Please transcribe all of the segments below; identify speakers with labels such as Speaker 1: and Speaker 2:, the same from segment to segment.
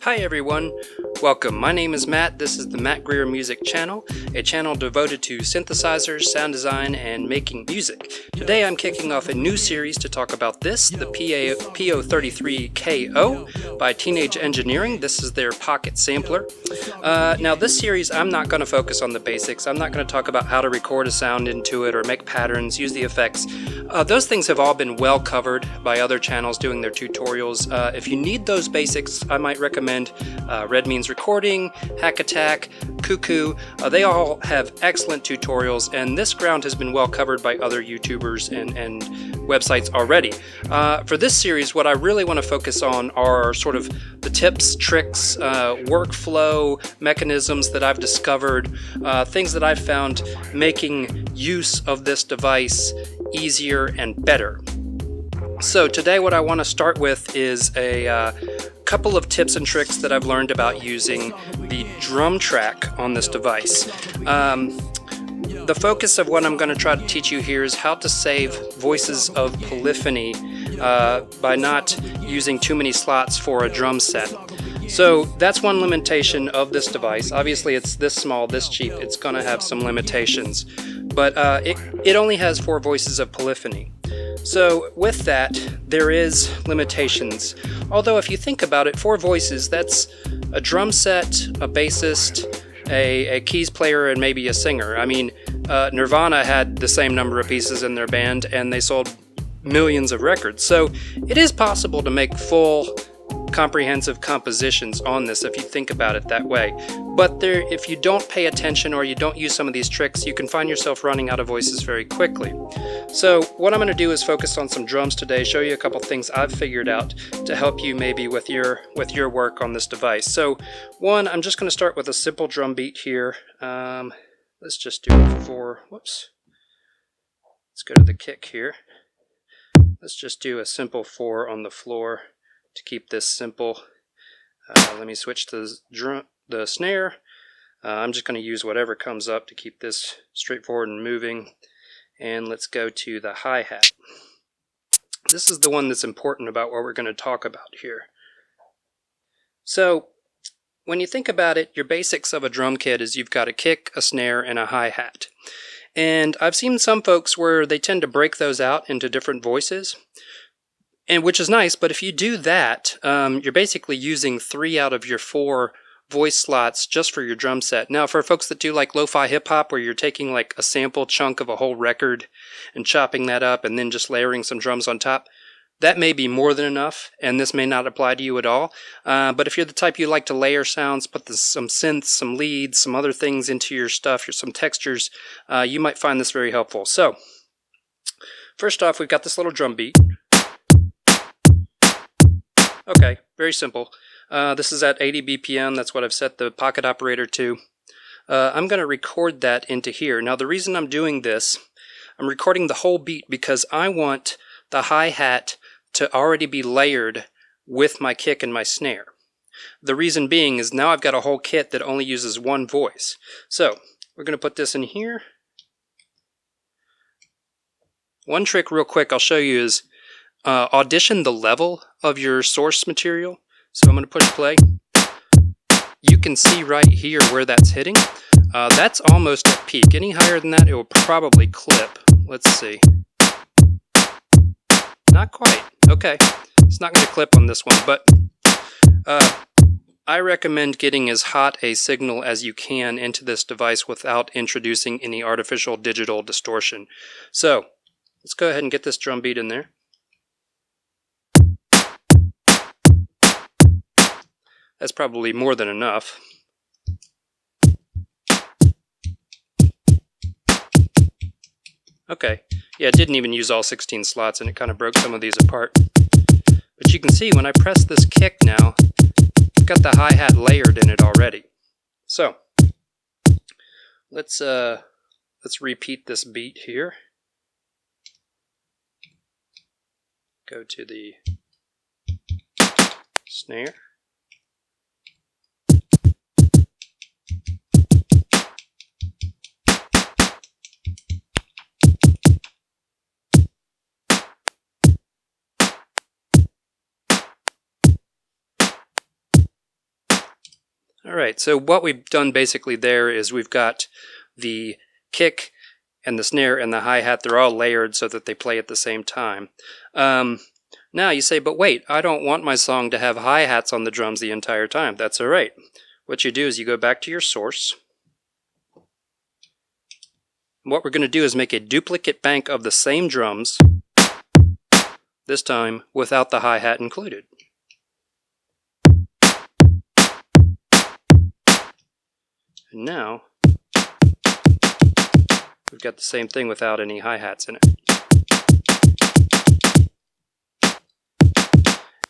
Speaker 1: Hi everyone, welcome. My name is Matt. This is the Matt Greer Music Channel, a channel devoted to synthesizers, sound design, and making music. Today I'm kicking off a new series to talk about this, the PO-33 K.O by Teenage Engineering. This is their pocket sampler. Now this series I'm not going to focus on the basics. I'm not going to talk about how to record a sound into it or make patterns, use the effects. Those things have all been well covered by other channels doing their tutorials. If you need those basics, I might recommend Red Means Recording, Hack Attack, Cuckoo. They all have excellent tutorials, and this ground has been well covered by other YouTubers and websites already. For this series, what I really want to focus on are sort of the tips, tricks, workflow mechanisms that I've discovered, things that I've found making use of this device easier and better. So today what I want to start with is a couple of tips and tricks that I've learned about using the drum track on this device. The focus of what I'm going to try to teach you here is how to save voices of polyphony by not using too many slots for a drum set. So that's one limitation of this device. Obviously it's this small, this cheap, it's going to have some limitations. But it only has 4 voices of polyphony. So with that, there is limitations. Although if you think about it, 4 voices, that's a drum set, a bassist, a keys player, and maybe a singer. I mean, Nirvana had the same number of pieces in their band, and they sold millions of records. So it is possible to make full comprehensive compositions on this if you think about it that way. But if you don't pay attention or you don't use some of these tricks, you can find yourself running out of voices very quickly. So what I'm going to do is focus on some drums today, show you a couple things I've figured out to help you maybe with your work on this device. So one, I'm just going to start with a simple drum beat here. Let's just do it for, whoops. Let's go to the kick here. Let's just do a simple 4 on the floor to keep this simple. Let me switch to the snare. I'm just going to use whatever comes up to keep this straightforward and moving. And let's go to the hi-hat. This is the one that's important about what we're going to talk about here. So when you think about it, your basics of a drum kit is you've got a kick, a snare, and a hi-hat. And I've seen some folks where they tend to break those out into different voices, and which is nice, but if you do that, you're basically using 3 out of your 4 voice slots just for your drum set. Now, for folks that do like lo-fi hip-hop, where you're taking like a sample chunk of a whole record and chopping that up and then just layering some drums on top, that may be more than enough, and this may not apply to you at all. But if you're the type you like to layer sounds, put some synths, some leads, some other things into your stuff, or some textures, you might find this very helpful. So, first off, we've got this little drum beat. Okay, very simple. This is at 80 BPM. That's what I've set the pocket operator to. I'm going to record that into here. Now, the reason I'm doing this, I'm recording the whole beat because I want the hi-hat to already be layered with my kick and my snare. The reason being is now I've got a whole kit that only uses 1 voice. So, we're going to put this in here. One trick real quick I'll show you is audition the level of your source material. So I'm going to push play. You can see right here where that's hitting. That's almost at peak. Any higher than that, it will probably clip. Let's see. Not quite. Okay. It's not going to clip on this one, but I recommend getting as hot a signal as you can into this device without introducing any artificial digital distortion. So let's go ahead and get this drum beat in there. That's probably more than enough. Okay, yeah, it didn't even use all 16 slots and it kind of broke some of these apart. But you can see when I press this kick now, I've got the hi-hat layered in it already. So, let's repeat this beat here. Go to the snare. Alright, so what we've done basically there is we've got the kick and the snare and the hi-hat, they're all layered so that they play at the same time. Now you say, but wait, I don't want my song to have hi-hats on the drums the entire time. That's alright. What you do is you go back to your source. What we're going to do is make a duplicate bank of the same drums, this time without the hi-hat included. And now, we've got the same thing without any hi-hats in it.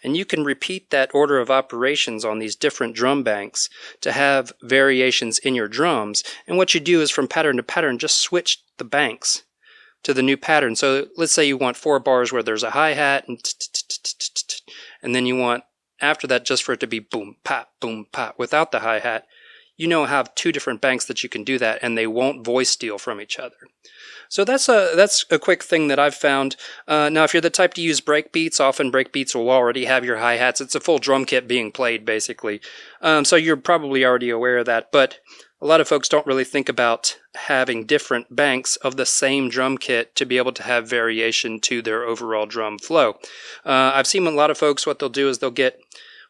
Speaker 1: And you can repeat that order of operations on these different drum banks to have variations in your drums. And what you do is from pattern to pattern, just switch the banks to the new pattern. So let's say you want 4 bars where there's a hi-hat, and then you want after that just for it to be boom, pop, without the hi-hat. You now have 2 different banks that you can do that, and they won't voice steal from each other. So that's a quick thing that I've found. Now, if you're the type to use breakbeats, often breakbeats will already have your hi-hats. It's a full drum kit being played, basically. So you're probably already aware of that, but a lot of folks don't really think about having different banks of the same drum kit to be able to have variation to their overall drum flow. I've seen a lot of folks, what they'll do is they'll get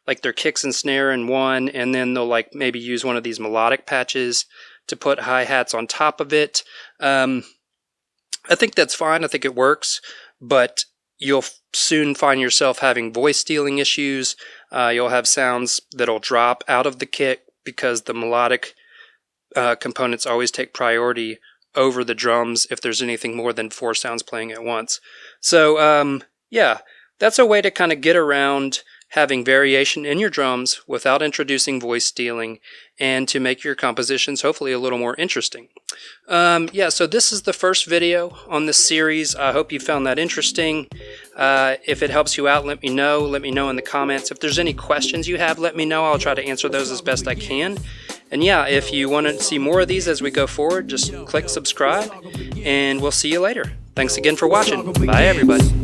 Speaker 1: like their kicks and snare in one, and then they'll like maybe use one of these melodic patches to put hi-hats on top of it. I think that's fine. I think it works, but you'll soon find yourself having voice stealing issues. You'll have sounds that'll drop out of the kick because the melodic components always take priority over the drums if there's anything more than 4 sounds playing at once. So yeah, that's a way to kind of get around having variation in your drums without introducing voice stealing, and to make your compositions hopefully a little more interesting. Yeah, so this is the first video on this series. I hope you found that interesting. If it helps you out, let me know. Let me know in the comments. If there's any questions you have, let me know. I'll try to answer those as best I can. And yeah, if you want to see more of these as we go forward, just click subscribe, and we'll see you later. Thanks again for watching. Bye, everybody.